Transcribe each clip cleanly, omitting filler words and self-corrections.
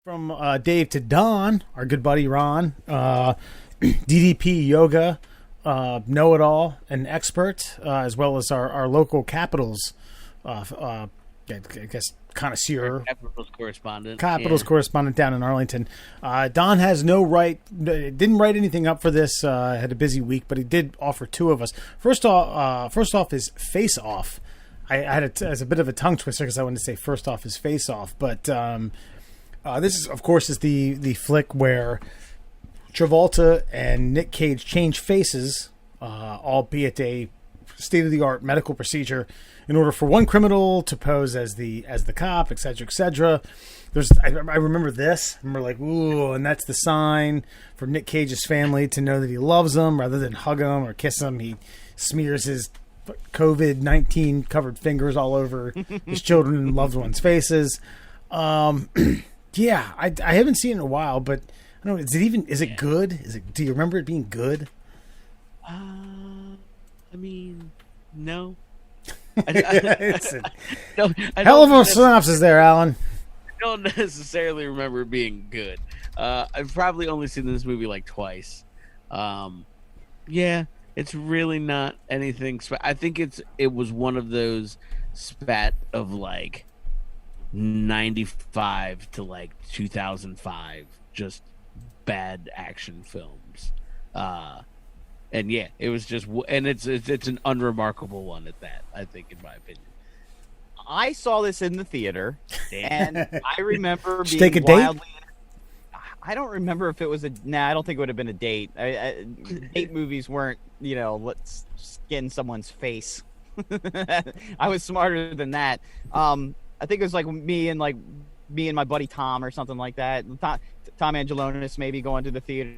From Dave to Don, our good buddy Ron, DDP Yoga, Know It All, an expert, as well as our local Capitals, I guess, connoisseur. Capitals correspondent down in Arlington. Don has no right, didn't write anything up for this, had a busy week, but he did offer two of us. First off is Face Off. I had it as a bit of a tongue twister because I wanted to say first off is Face Off, but this is, of course, is the flick where Travolta and Nick Cage change faces, albeit a state-of-the-art medical procedure, in order for one criminal to pose as the cop, etc., etc. I remember this. I remember ooh, and that's the sign for Nick Cage's family to know that he loves them, rather than hug them or kiss them. He smears his COVID-19 covered fingers all over his children and loved ones' faces. Yeah, I haven't seen it in a while, but I don't know. Is it good? Do you remember it being good? I mean, no. It's a hell of a synopsis there, Alan. I don't necessarily remember it being good. I've probably only seen this movie twice. Yeah, it's really not anything. I think it was one of those spat of 95 to 2005, just bad action films. And yeah, it was just, and it's an unremarkable one at that, I think, in my opinion. I saw this in the theater, and I remember being take a wildly. Date? I don't remember if it was a. Nah, I don't think it would have been a date. Date movies weren't, let's skin someone's face. I was smarter than that. I think it was me and my buddy Tom or something like that. Tom Angelonis maybe going to the theater.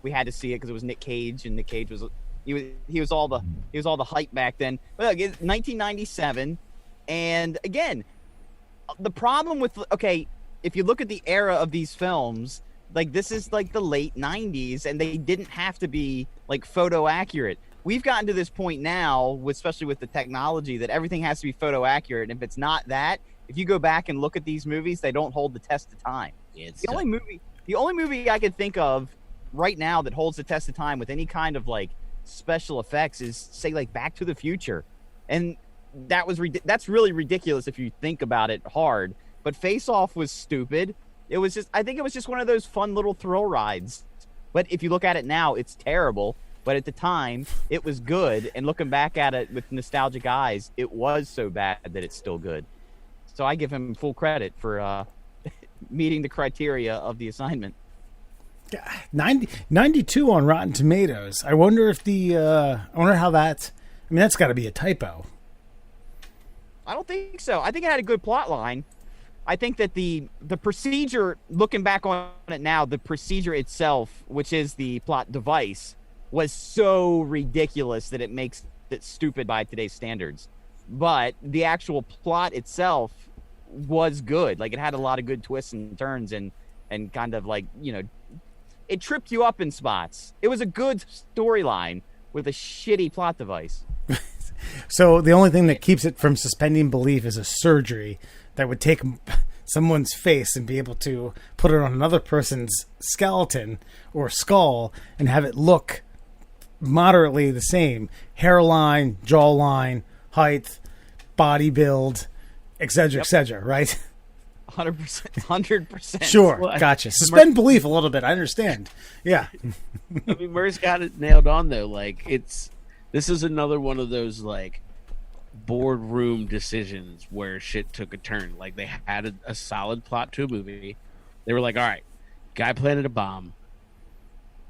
We had to see it because it was Nick Cage, and Nick Cage was he was all the hype back then. But look, it's 1997, and again, the problem with if you look at the era of these films, this is the late 90s, and they didn't have to be photo accurate. We've gotten to this point now, especially with the technology, that everything has to be photo accurate. And if it's not that, if you go back and look at these movies, they don't hold the test of time. The only movie I could think of right now that holds the test of time with any kind of special effects is, say, Back to the Future, and that's really ridiculous if you think about it hard. But Face Off was stupid. I think it was just one of those fun little thrill rides. But if you look at it now, it's terrible. But at the time, it was good. And looking back at it with nostalgic eyes, it was so bad that it's still good. So I give him full credit for meeting the criteria of the assignment. 92 on Rotten Tomatoes. I wonder if I wonder how that's. I mean, that's got to be a typo. I don't think so. I think it had a good plot line. I think that the procedure, looking back on it now, the procedure itself, which is the plot device, was so ridiculous that it makes it stupid by today's standards. But the actual plot itself was good. It had a lot of good twists and turns, and kind of it tripped you up in spots. It was a good storyline with a shitty plot device. So the only thing that keeps it from suspending belief is a surgery that would take someone's face and be able to put it on another person's skeleton or skull and have it look moderately the same. Hairline, jawline, height, body build, etc., etc., right? 100%. Sure, gotcha. Suspend belief a little bit. I understand. Yeah. I mean, Murray's got it nailed on though. This is another one of those boardroom decisions where shit took a turn. They had a solid plot to a movie. They were all right, guy planted a bomb.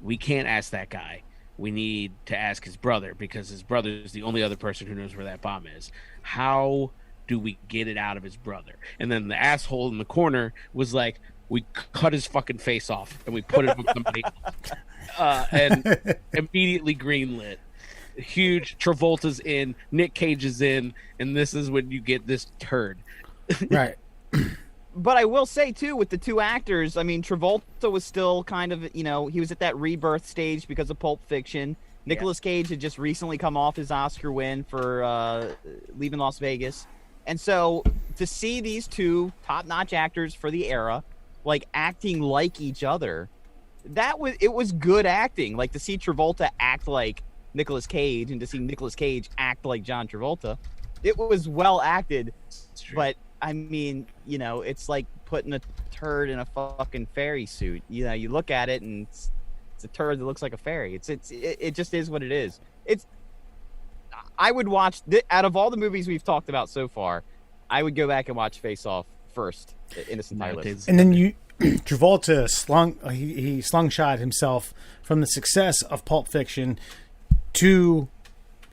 We can't ask that guy. We need to ask his brother, because his brother is the only other person who knows where that bomb is. How do we get it out of his brother? And then the asshole in the corner was we cut his fucking face off and we put it on somebody else. And immediately greenlit. Huge Travolta's in, Nick Cage is in, and this is when you get this turd. Right. But I will say, too, with the two actors, I mean, Travolta was still kind of, he was at that rebirth stage because of Pulp Fiction. Nicolas Cage had just recently come off his Oscar win for Leaving Las Vegas. And so to see these two top-notch actors for the era like acting like each other. It was good acting. Like to see Travolta act like Nicolas Cage and to see Nicolas Cage act like John Travolta, it was well acted. But I mean, it's like putting a turd in a fucking fairy suit. You look at it and it's a turd that looks like a fairy. It just is what it is. I would watch out of all the movies we've talked about so far, I would go back and watch Face Off first in its entire list. And then Travolta he slungshot himself from the success of Pulp Fiction to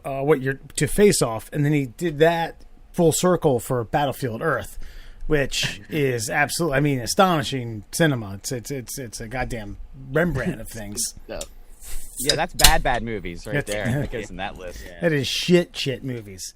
Face Off, and then he did that full circle for Battlefield Earth, which is absolutely, astonishing cinema. It's a goddamn Rembrandt of things. Yeah, that's bad movies right there. That goes in that list. That is shit movies.